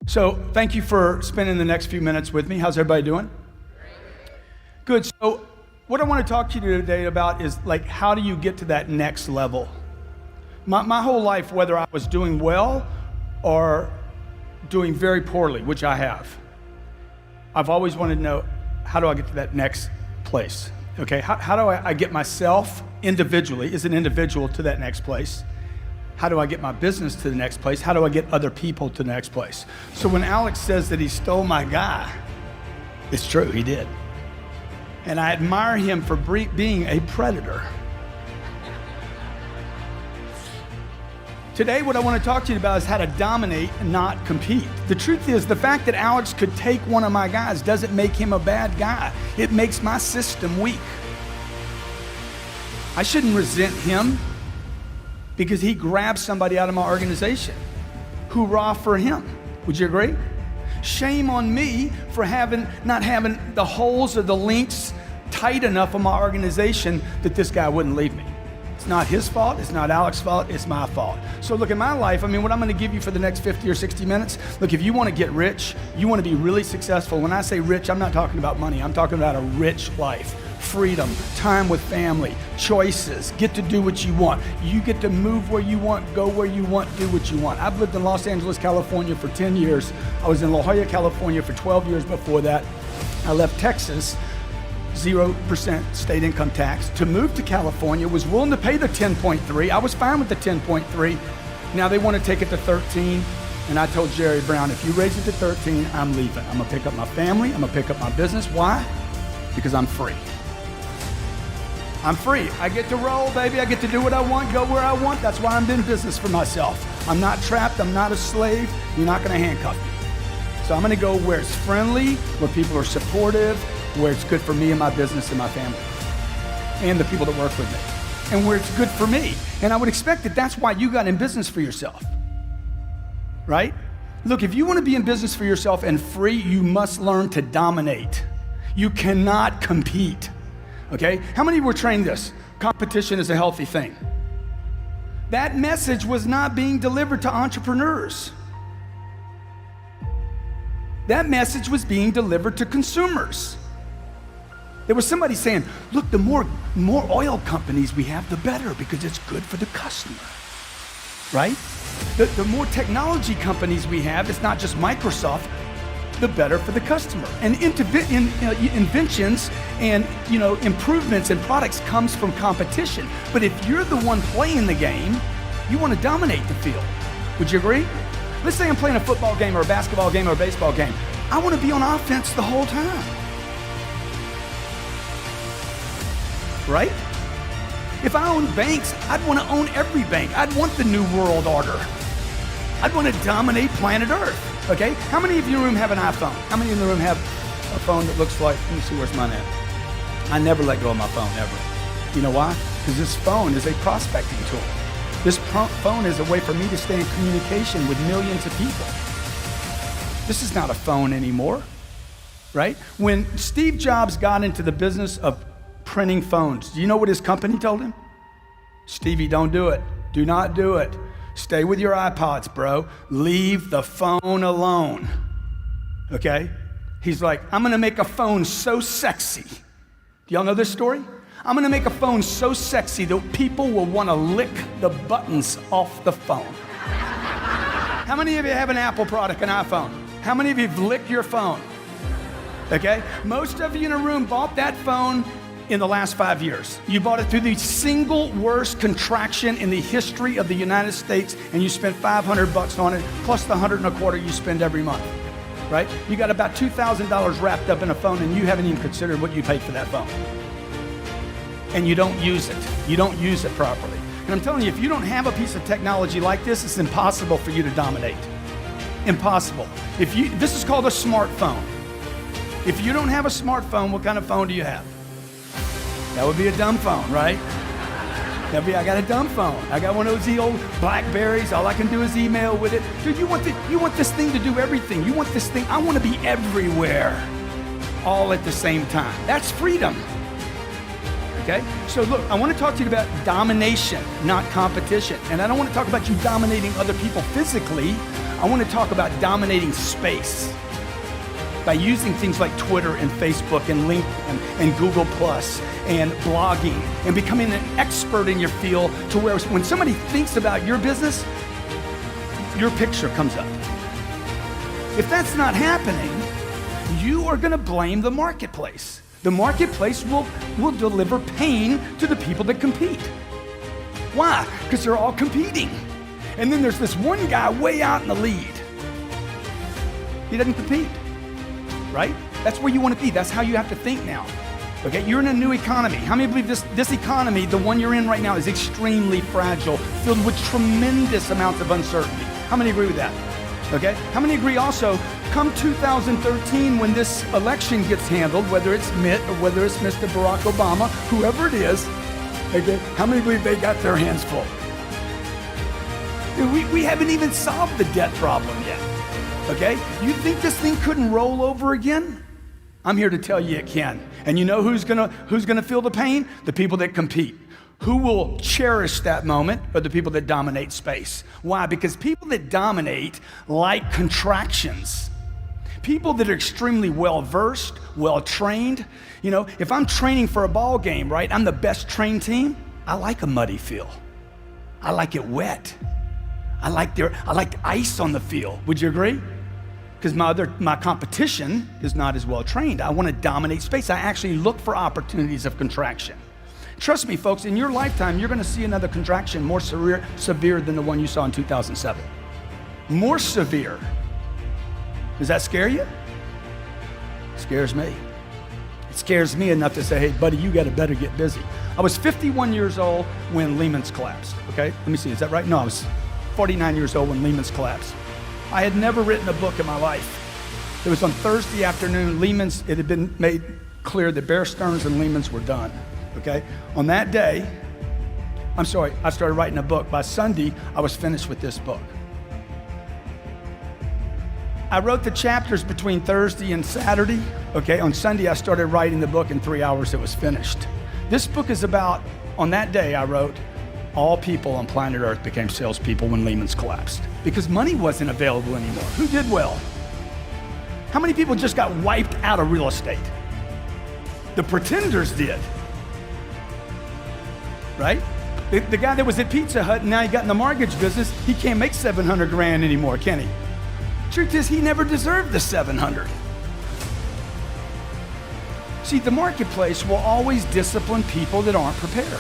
So thank you for spending the next few minutes with me. How's everybody doing? Good. So what I want to talk to you today about is like, how do you get to that next level? My whole life, whether I was doing well or doing very poorly, which I have, I've always wanted to know, how do I get to that next place? Okay, how do I get myself individually, as an individual, to that next place? How do I get my business to the next place? How do I get other people to the next place? So when Alex says that he stole my guy, it's true, he did. And I admire him for being a predator. Today, what I want to talk to you about is how to dominate and not compete. The truth is, the fact that Alex could take one of my guys doesn't make him a bad guy. It makes my system weak. I shouldn't resent him because he grabbed somebody out of my organization. Hoorah for him. Would you agree? Shame on me for not having the holes or the links tight enough on my organization that this guy wouldn't leave me. It's not his fault, it's not Alex's fault, it's my fault. So look, in my life, what I'm gonna give you for the next 50 or 60 minutes, look, if you wanna get rich, you wanna be really successful. When I say rich, I'm not talking about money, I'm talking about a rich life. Freedom, time with family, choices, get to do what you want. You get to move where you want, go where you want, do what you want. I've lived in Los Angeles, California for 10 years. I was in La Jolla, California for 12 years before that. I left Texas, 0% state income tax, to move to California, was willing to pay the 10.3. I was fine with the 10.3. Now they want to take it to 13. And I told Jerry Brown, if you raise it to 13, I'm leaving. I'm gonna pick up my family, I'm gonna pick up my business. Why? Because I'm free. I'm free. I get to roll, baby. I get to do what I want, go where I want. That's why I'm in business for myself. I'm not trapped. I'm not a slave. You're not going to handcuff me. So I'm going to go where it's friendly, where people are supportive, where it's good for me and my business and my family and the people that work with me, and where it's good for me. And I would expect that that's why you got in business for yourself, right? Look, if you want to be in business for yourself and free, you must learn to dominate. You cannot compete. Okay, how many were trained this? Competition is a healthy thing. That message was not being delivered to entrepreneurs. That message was being delivered to consumers. There was somebody saying, look, the more oil companies we have, the better, because it's good for the customer, right? The more technology companies we have, it's not just Microsoft, the better for the customer. And inventions and improvements in products comes from competition. But if you're the one playing the game, you want to dominate the field. Would you agree? Let's say I'm playing a football game or a basketball game or a baseball game. I want to be on offense the whole time. Right? If I own banks, I'd want to own every bank. I'd want the new world order. I'd want to dominate planet Earth. Okay, how many of you in the room have an iPhone? How many in the room have a phone that looks like, let me see, where's mine at? I never let go of my phone, ever. You know why? Because this phone is a prospecting tool. This phone is a way for me to stay in communication with millions of people. This is not a phone anymore, right? When Steve Jobs got into the business of printing phones, do you know what his company told him? Stevie, don't do it. Do not do it. Stay with your iPods, bro. Leave the phone alone, okay? He's like, I'm gonna make a phone so sexy. Do y'all know this story? I'm gonna make a phone so sexy that people will wanna lick the buttons off the phone. How many of you have an Apple product, an iPhone? How many of you have licked your phone? Okay? Most of you in a room bought that phone in the last 5 years. You bought it through the single worst contraction in the history of the United States, and you spent $500 on it, plus the $125 you spend every month, right? You got about $2,000 wrapped up in a phone, and you haven't even considered what you paid for that phone. And you don't use it. You don't use it properly. And I'm telling you, if you don't have a piece of technology like this, it's impossible for you to dominate. Impossible. This is called a smartphone. If you don't have a smartphone, what kind of phone do you have? That would be a dumb phone, right? I got a dumb phone. I got one of those old Blackberries. All I can do is email with it. Dude, you want this thing to do everything. You want this thing, I want to be everywhere, all at the same time. That's freedom. Okay? So look, I want to talk to you about domination, not competition. And I don't want to talk about you dominating other people physically. I want to talk about dominating space by using things like Twitter and Facebook and LinkedIn and Google Plus and blogging and becoming an expert in your field to where when somebody thinks about your business, your picture comes up. If that's not happening, you are going to blame the marketplace. The marketplace will deliver pain to the people that compete. Why? Because they're all competing. And then there's this one guy way out in the lead. He doesn't compete, right? That's where you want to be. That's how you have to think now. Okay, you're in a new economy. How many believe this economy, the one you're in right now, is extremely fragile, filled with tremendous amounts of uncertainty? How many agree with that? Okay, how many agree also, come 2013 when this election gets handled, whether it's Mitt or whether it's Mr. Barack Obama, whoever it is, okay, how many believe they got their hands full? We haven't even solved the debt problem yet, okay? You think this thing couldn't roll over again? I'm here to tell you it can. And you know who's gonna feel the pain? The people that compete. Who will cherish that moment are the people that dominate space. Why? Because people that dominate like contractions. People that are extremely well-versed, well-trained. You know, if I'm training for a ball game, right, I'm the best trained team, I like a muddy field. I like it wet. I like ice on the field. Would you agree? Because my competition is not as well-trained. I want to dominate space. I actually look for opportunities of contraction. Trust me, folks, in your lifetime, you're going to see another contraction more severe than the one you saw in 2007. More severe. Does that scare you? It scares me. It scares me enough to say, hey, buddy, you better get busy. I was 51 years old when Lehman's collapsed, okay? Let me see, is that right? No, I was 49 years old when Lehman's collapsed. I had never written a book in my life. It was on Thursday afternoon, it had been made clear that Bear Stearns and Lehman's were done. Okay, on that day, I started writing a book. By Sunday, I was finished with this book. I wrote the chapters between Thursday and Saturday. Okay, on Sunday, I started writing the book. In 3 hours, it was finished. This book is about, on that day, I wrote, all people on planet Earth became salespeople when Lehman's collapsed because money wasn't available anymore. Who did well? How many people just got wiped out of real estate? The pretenders did. Right? The guy that was at Pizza Hut and now he got in the mortgage business, he can't make 700 grand anymore, can he? Truth is, he never deserved the 700. See, the marketplace will always discipline people that aren't prepared.